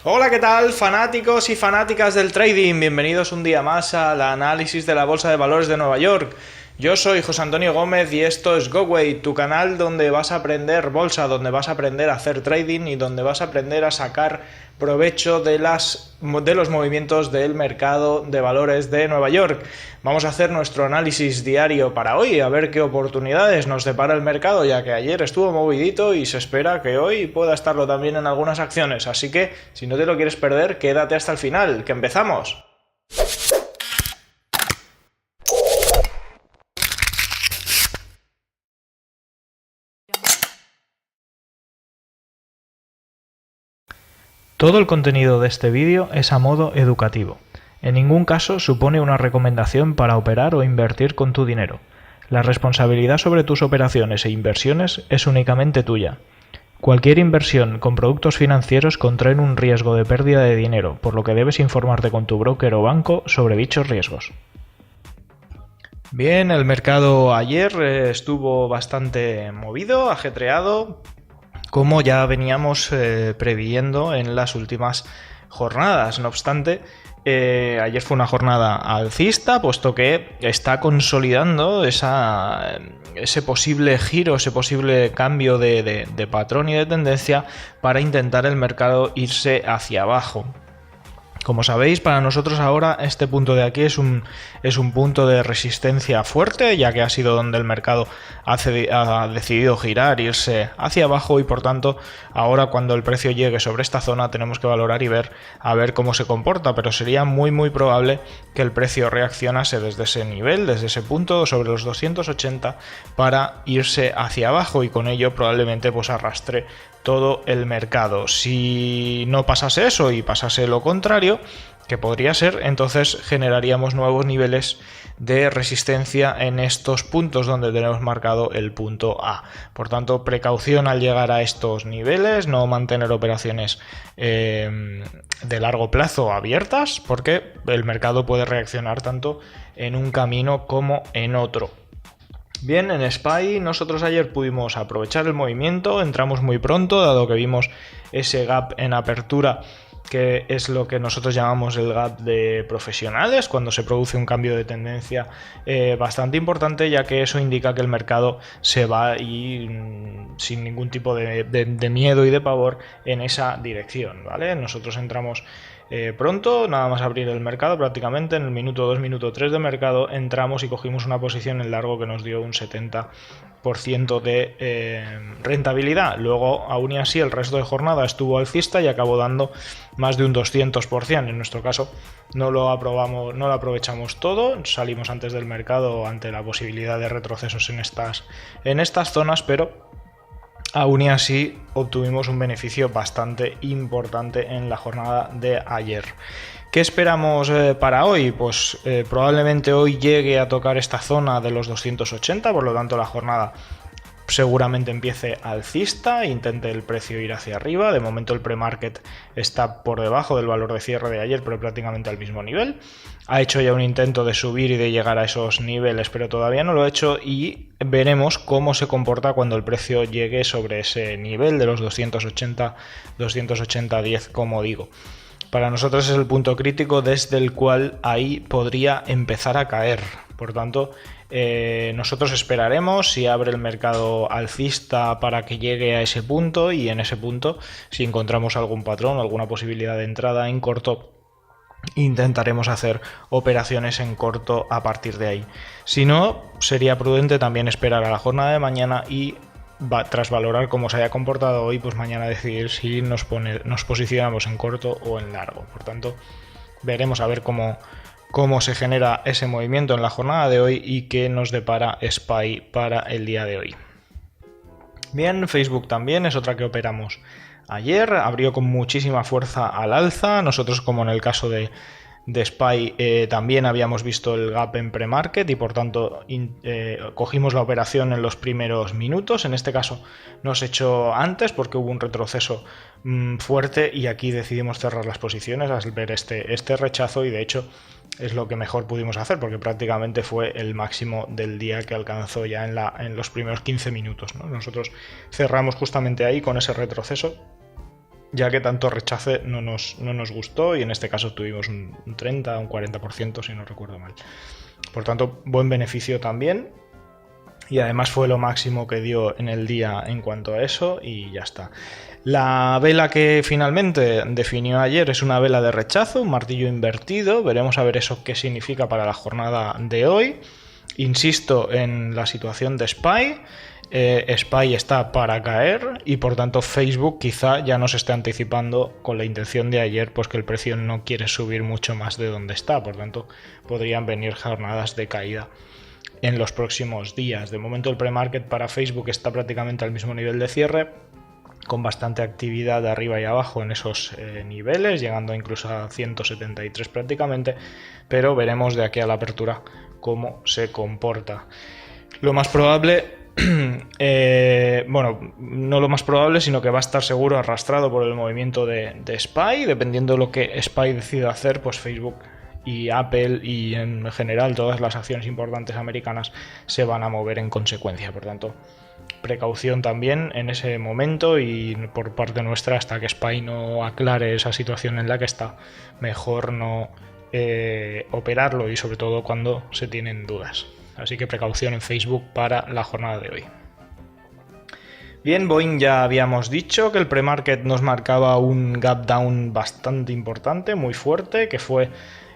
Hola, ¿qué tal, fanáticos y fanáticas del trading? Bienvenidos un día más al análisis de la Bolsa de Valores de Nueva York. Yo soy José Antonio Gómez y esto es GoWay, tu canal donde vas a aprender bolsa, donde vas a aprender a hacer trading y donde vas a aprender a sacar provecho de los movimientos del mercado de valores de Nueva York. Vamos a hacer nuestro análisis diario para hoy, a ver qué oportunidades nos depara el mercado, ya que ayer estuvo movidito y se espera que hoy pueda estarlo también en algunas acciones. Así que, si no te lo quieres perder, quédate hasta el final, que empezamos. Todo el contenido de este vídeo es a modo educativo. En ningún caso supone una recomendación para operar o invertir con tu dinero. La responsabilidad sobre tus operaciones e inversiones es únicamente tuya. Cualquier inversión con productos financieros contraen un riesgo de pérdida de dinero, por lo que debes informarte con tu broker o banco sobre dichos riesgos. Bien, el mercado ayer estuvo bastante movido, ajetreado, como ya veníamos previendo en las últimas jornadas. No obstante, ayer fue una jornada alcista, puesto que está consolidando ese posible giro, ese posible cambio de patrón y de tendencia para intentar el mercado irse hacia abajo. Como sabéis, para nosotros ahora este punto de aquí es un punto de resistencia fuerte, ya que ha sido donde el mercado ha decidido girar, irse hacia abajo, y por tanto ahora cuando el precio llegue sobre esta zona tenemos que valorar y ver cómo se comporta, pero sería muy probable que el precio reaccionase desde ese nivel, desde ese punto sobre los 280 para irse hacia abajo, y con ello probablemente pues arrastre todo el mercado. Si no pasase eso y pasase lo contrario, que podría ser, entonces generaríamos nuevos niveles de resistencia en estos puntos donde tenemos marcado el punto A. Por tanto, precaución al llegar a estos niveles, no mantener operaciones de largo plazo abiertas, porque el mercado puede reaccionar tanto en un camino como en otro. Bien, en SPY nosotros ayer pudimos aprovechar el movimiento, entramos muy pronto, dado que vimos ese gap en apertura, que es lo que nosotros llamamos el gap de profesionales, cuando se produce un cambio de tendencia bastante importante, ya que eso indica que el mercado se va y sin ningún tipo de miedo y de pavor en esa dirección, ¿vale? Nosotros entramos pronto, nada más abrir el mercado, prácticamente en el minuto 2, minuto 3 de mercado, entramos y cogimos una posición en largo que nos dio un 70% de rentabilidad. Luego, aún y así, el resto de jornada estuvo alcista y acabó dando más de un 200%. En nuestro caso no lo aprovechamos todo, salimos antes del mercado ante la posibilidad de retrocesos en estas zonas, pero aún y así obtuvimos un beneficio bastante importante en la jornada de ayer. ¿Qué esperamos para hoy? Pues probablemente hoy llegue a tocar esta zona de los 280, por lo tanto la jornada seguramente empiece alcista, intente el precio ir hacia arriba. De momento el pre-market está por debajo del valor de cierre de ayer, pero prácticamente al mismo nivel. Ha hecho ya un intento de subir y de llegar a esos niveles, pero todavía no lo ha hecho, y veremos cómo se comporta cuando el precio llegue sobre ese nivel de los 280-10, como digo. Para nosotros es el punto crítico desde el cual ahí podría empezar a caer. Por tanto, nosotros esperaremos si abre el mercado alcista para que llegue a ese punto, y en ese punto, si encontramos algún patrón o alguna posibilidad de entrada en corto, intentaremos hacer operaciones en corto a partir de ahí. Si no, sería prudente también esperar a la jornada de mañana y tras valorar cómo se haya comportado hoy, pues mañana decidir si nos posicionamos en corto o en largo. Por tanto, veremos a ver cómo se genera ese movimiento en la jornada de hoy y qué nos depara SPY para el día de hoy. Bien, Facebook también es otra que operamos ayer, abrió con muchísima fuerza al alza. Nosotros, como en el caso de SPY, también habíamos visto el gap en pre-market y por tanto cogimos la operación en los primeros minutos. En este caso nos echó antes porque hubo un retroceso fuerte, y aquí decidimos cerrar las posiciones al ver este rechazo, y de hecho es lo que mejor pudimos hacer porque prácticamente fue el máximo del día que alcanzó ya en los primeros 15 minutos, ¿no? Nosotros cerramos justamente ahí con ese retroceso ya que tanto rechace no nos gustó y en este caso tuvimos un 30, un 40% si no recuerdo mal. Por tanto, buen beneficio también. Y además fue lo máximo que dio en el día en cuanto a eso y ya está. La vela que finalmente definió ayer es una vela de rechazo, un martillo invertido. Veremos a ver eso qué significa para la jornada de hoy. Insisto en la situación de SPY. SPY está para caer y por tanto Facebook quizá ya nos esté anticipando con la intención de ayer, pues que el precio no quiere subir mucho más de donde está. Por tanto, podrían venir jornadas de caída en los próximos días. De momento el pre-market para Facebook está prácticamente al mismo nivel de cierre, con bastante actividad de arriba y abajo en esos niveles, llegando incluso a 173 prácticamente, pero veremos de aquí a la apertura cómo se comporta. Lo más probable, bueno, no lo más probable, sino que va a estar seguro arrastrado por el movimiento de SPY. Dependiendo de lo que SPY decida hacer, pues Facebook y Apple y en general todas las acciones importantes americanas se van a mover en consecuencia. Por tanto, precaución también en ese momento y por parte nuestra, hasta que SPY no aclare esa situación en la que está, mejor no operarlo y sobre todo cuando se tienen dudas. Así que precaución en Facebook para la jornada de hoy. Bien, Boeing ya habíamos dicho que el pre-market nos marcaba un gap down bastante importante, muy fuerte, que fue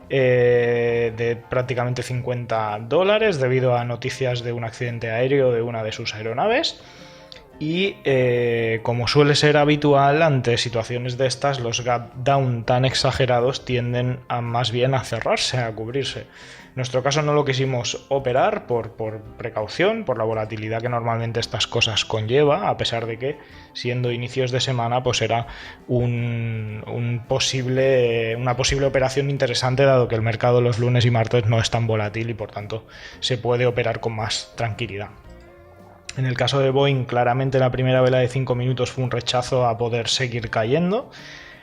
de prácticamente $50 debido a noticias de un accidente aéreo de una de sus aeronaves. Y como suele ser habitual ante situaciones de estas, los gap down tan exagerados tienden a más bien a cerrarse, a cubrirse. En nuestro caso no lo quisimos operar por precaución, por la volatilidad que normalmente estas cosas conlleva, a pesar de que siendo inicios de semana pues era una posible operación interesante, dado que el mercado los lunes y martes no es tan volátil y por tanto se puede operar con más tranquilidad. En el caso de Boeing, claramente la primera vela de 5 minutos fue un rechazo a poder seguir cayendo.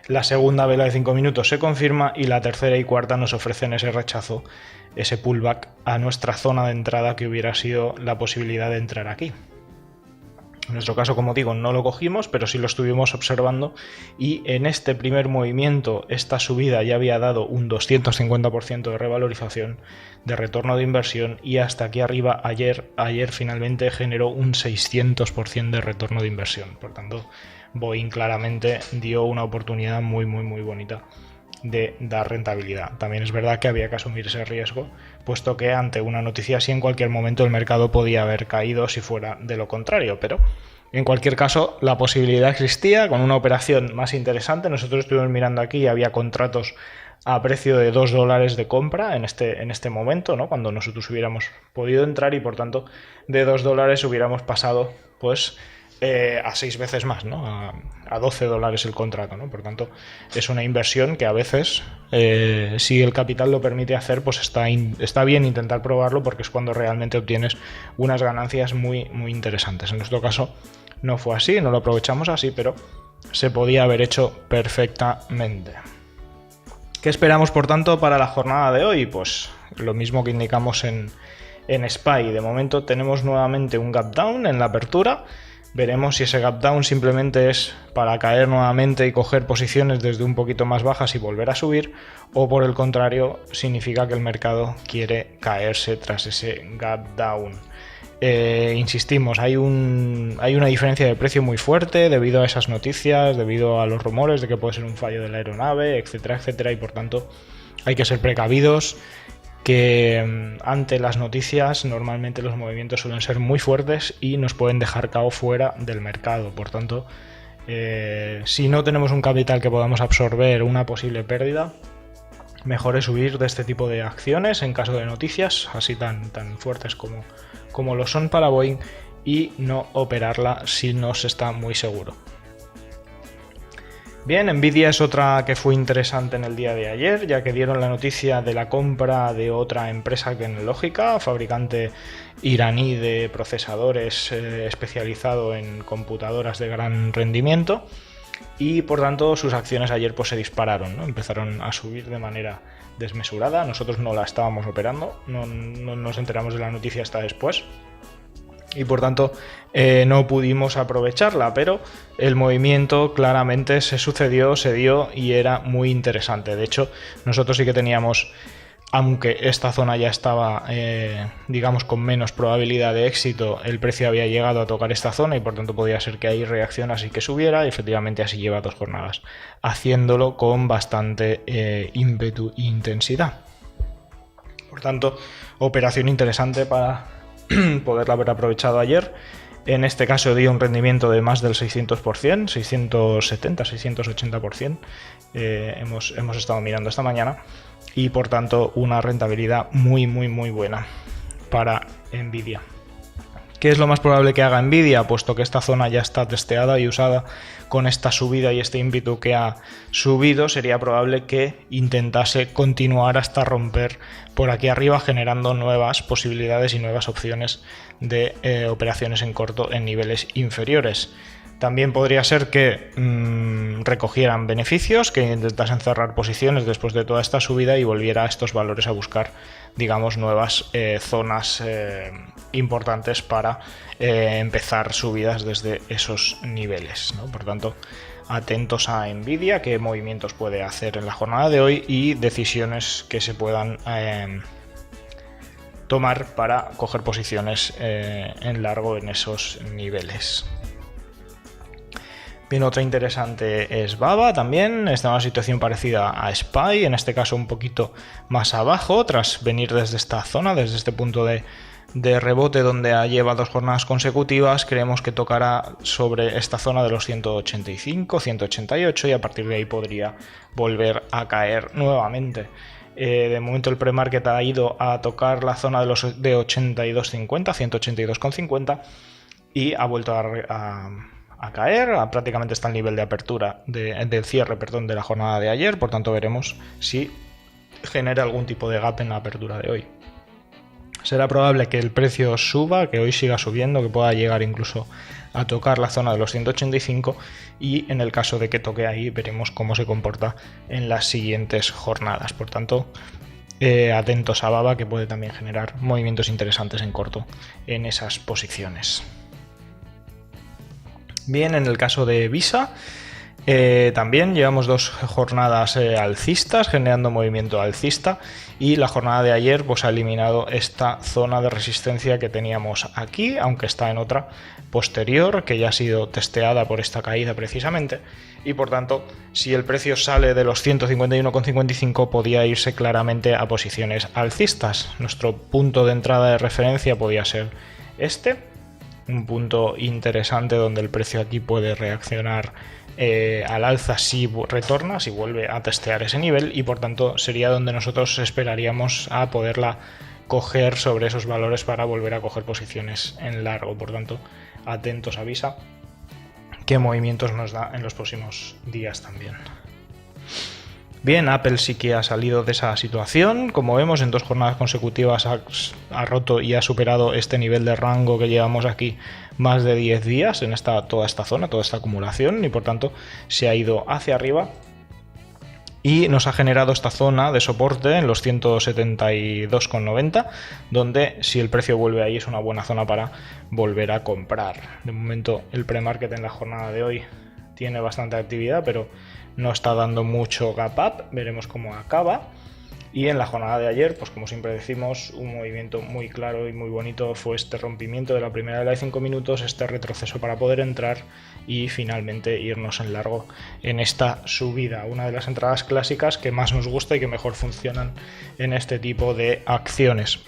La segunda vela de 5 minutos se confirma y la tercera y cuarta nos ofrecen ese rechazo, ese pullback a nuestra zona de entrada que hubiera sido la posibilidad de entrar aquí. En nuestro caso, como digo, no lo cogimos, pero sí lo estuvimos observando y en este primer movimiento esta subida ya había dado un 250% de revalorización, de retorno de inversión y hasta aquí arriba ayer finalmente generó un 600% de retorno de inversión. Por tanto, Boeing claramente dio una oportunidad muy bonita de dar rentabilidad. También es verdad que había que asumir ese riesgo, puesto que ante una noticia así en cualquier momento el mercado podía haber caído si fuera de lo contrario, pero en cualquier caso la posibilidad existía con una operación más interesante. Nosotros estuvimos mirando aquí y había contratos a precio de $2 de compra en este momento, ¿no? Cuando nosotros hubiéramos podido entrar y por tanto de $2 hubiéramos pasado pues a 6 veces más, ¿no? A $12 el contrato, ¿no? Por tanto, es una inversión que a veces, si el capital lo permite hacer, pues está bien intentar probarlo, porque es cuando realmente obtienes unas ganancias muy interesantes. En nuestro caso no fue así, no lo aprovechamos así, pero se podía haber hecho perfectamente. ¿Qué esperamos, por tanto, para la jornada de hoy? Pues lo mismo que indicamos en SPY. De momento tenemos nuevamente un gap down en la apertura. Veremos si ese gap down simplemente es para caer nuevamente y coger posiciones desde un poquito más bajas y volver a subir, o por el contrario significa que el mercado quiere caerse tras ese gap down. Insistimos, hay una diferencia de precio muy fuerte debido a esas noticias, debido a los rumores de que puede ser un fallo de la aeronave, etcétera, y por tanto hay que ser precavidos, que ante las noticias normalmente los movimientos suelen ser muy fuertes y nos pueden dejar cao fuera del mercado. Por tanto, si no tenemos un capital que podamos absorber una posible pérdida, mejor es huir de este tipo de acciones en caso de noticias así tan fuertes como lo son para Boeing, y no operarla si no se está muy seguro. Bien, Nvidia es otra que fue interesante en el día de ayer, ya que dieron la noticia de la compra de otra empresa tecnológica, fabricante iraní de procesadores especializado en computadoras de gran rendimiento, y por tanto sus acciones ayer pues se dispararon, ¿no? Empezaron a subir de manera desmesurada. Nosotros no la estábamos operando, no nos enteramos de la noticia hasta después. y por tanto no pudimos aprovecharla, pero el movimiento claramente se dio y era muy interesante. De hecho, nosotros sí que teníamos, aunque esta zona ya estaba, digamos, con menos probabilidad de éxito, el precio había llegado a tocar esta zona y por tanto podía ser que ahí reaccionase y que subiera, y efectivamente así lleva 2 jornadas, haciéndolo con bastante ímpetu e intensidad. Por tanto, operación interesante para poderla haber aprovechado ayer. En este caso dio un rendimiento de más del 600%, 670, 680%. Hemos estado mirando esta mañana y por tanto una rentabilidad muy buena para Nvidia. ¿Qué es lo más probable que haga Nvidia? Puesto que esta zona ya está testeada y usada con esta subida y este ímpetu que ha subido, sería probable que intentase continuar hasta romper por aquí arriba, generando nuevas posibilidades y nuevas opciones de operaciones en corto en niveles inferiores. También podría ser que recogieran beneficios, que intentasen cerrar posiciones después de toda esta subida y volviera a estos valores a buscar, digamos, nuevas zonas importantes para empezar subidas desde esos niveles, ¿no? Por tanto, atentos a Nvidia, qué movimientos puede hacer en la jornada de hoy y decisiones que se puedan tomar para coger posiciones en largo en esos niveles. Bien, otra interesante es Baba también, está en una situación parecida a SPY, en este caso un poquito más abajo, tras venir desde esta zona, desde este punto de rebote donde lleva 2 jornadas consecutivas. Creemos que tocará sobre esta zona de los 185, 188 y a partir de ahí podría volver a caer nuevamente. De momento el pre-market ha ido a tocar la zona de 82.50, 182,50 y ha vuelto a caer, prácticamente está al nivel de apertura, del cierre, perdón, de la jornada de ayer, por tanto veremos si genera algún tipo de gap en la apertura de hoy. Será probable que el precio suba, que hoy siga subiendo, que pueda llegar incluso a tocar la zona de los 185 y en el caso de que toque ahí veremos cómo se comporta en las siguientes jornadas. Por tanto, atentos a Baba, que puede también generar movimientos interesantes en corto en esas posiciones. Bien, en el caso de Visa, también llevamos 2 jornadas alcistas, generando movimiento alcista, y la jornada de ayer pues ha eliminado esta zona de resistencia que teníamos aquí, aunque está en otra posterior que ya ha sido testeada por esta caída precisamente, y por tanto si el precio sale de los 151,55 podía irse claramente a posiciones alcistas. Nuestro punto de entrada de referencia podía ser un punto interesante donde el precio aquí puede reaccionar al alza si retorna, si vuelve a testear ese nivel, y por tanto sería donde nosotros esperaríamos a poderla coger sobre esos valores para volver a coger posiciones en largo. Por tanto, atentos a Visa, qué movimientos nos da en los próximos días también. Bien, Apple sí que ha salido de esa situación. Como vemos, en 2 jornadas consecutivas ha roto y ha superado este nivel de rango que llevamos aquí más de 10 días en toda esta zona, toda esta acumulación, y por tanto se ha ido hacia arriba y nos ha generado esta zona de soporte en los 172,90, donde si el precio vuelve ahí es una buena zona para volver a comprar. De momento el pre-market en la jornada de hoy tiene bastante actividad, pero no está dando mucho gap up, veremos cómo acaba. Y en la jornada de ayer, pues como siempre decimos, un movimiento muy claro y muy bonito fue este rompimiento de la primera vela de 5 minutos, este retroceso para poder entrar y finalmente irnos en largo en esta subida, una de las entradas clásicas que más nos gusta y que mejor funcionan en este tipo de acciones.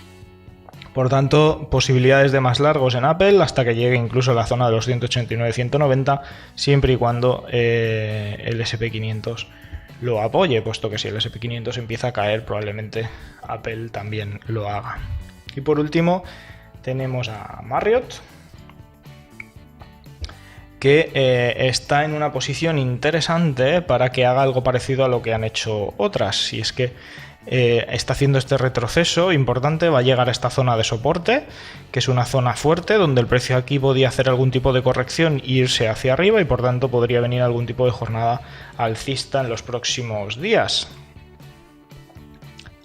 Por tanto, posibilidades de más largos en Apple hasta que llegue incluso a la zona de los 189-190, siempre y cuando el SP500 lo apoye, puesto que si el SP500 empieza a caer, probablemente Apple también lo haga. Y por último, tenemos a Marriott, que está en una posición interesante para que haga algo parecido a lo que han hecho otras, y es que está haciendo este retroceso importante, va a llegar a esta zona de soporte, que es una zona fuerte, donde el precio aquí podía hacer algún tipo de corrección e irse hacia arriba, y por tanto podría venir algún tipo de jornada alcista en los próximos días.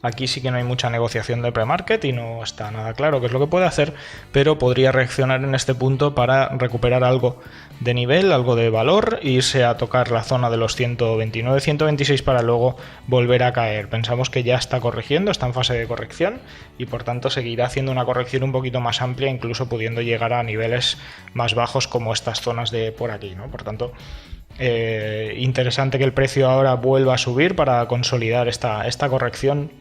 Aquí sí que no hay mucha negociación de pre-market y no está nada claro qué es lo que puede hacer, pero podría reaccionar en este punto para recuperar algo de nivel, algo de valor, e irse a tocar la zona de los 129-126 para luego volver a caer. Pensamos que ya está corrigiendo, está en fase de corrección y por tanto seguirá haciendo una corrección un poquito más amplia, incluso pudiendo llegar a niveles más bajos como estas zonas de por aquí, ¿no? Por tanto, interesante que el precio ahora vuelva a subir para consolidar esta corrección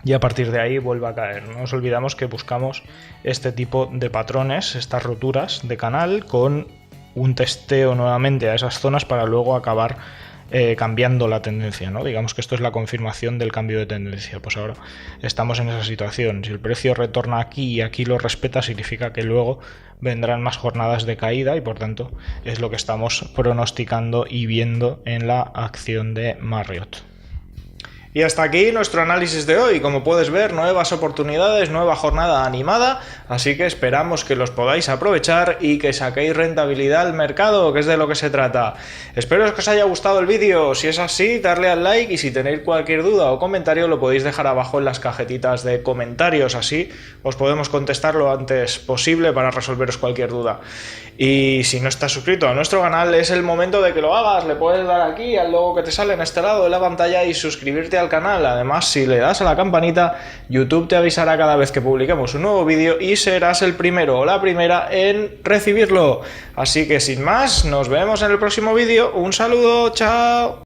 y a partir de ahí vuelva a caer. No nos olvidamos que buscamos este tipo de patrones, estas roturas de canal con un testeo nuevamente a esas zonas para luego acabar cambiando la tendencia, ¿no? Digamos que esto es la confirmación del cambio de tendencia. Pues ahora estamos en esa situación. Si el precio retorna aquí y aquí lo respeta, significa que luego vendrán más jornadas de caída y por tanto es lo que estamos pronosticando y viendo en la acción de Marriott. Y hasta aquí nuestro análisis de hoy. Como puedes ver, nuevas oportunidades, nueva jornada animada, así que esperamos que los podáis aprovechar y que saquéis rentabilidad al mercado, que es de lo que se trata. Espero que os haya gustado el vídeo. Si es así, darle al like y si tenéis cualquier duda o comentario lo podéis dejar abajo en las cajetitas de comentarios, así os podemos contestar lo antes posible para resolveros cualquier duda. Y si no estás suscrito a nuestro canal, es el momento de que lo hagas. Le puedes dar aquí al logo que te sale en este lado de la pantalla y suscribirte al canal. Además, si le das a la campanita, YouTube te avisará cada vez que publiquemos un nuevo vídeo y serás el primero o la primera en recibirlo. Así que sin más, nos vemos en el próximo vídeo. Un saludo, chao.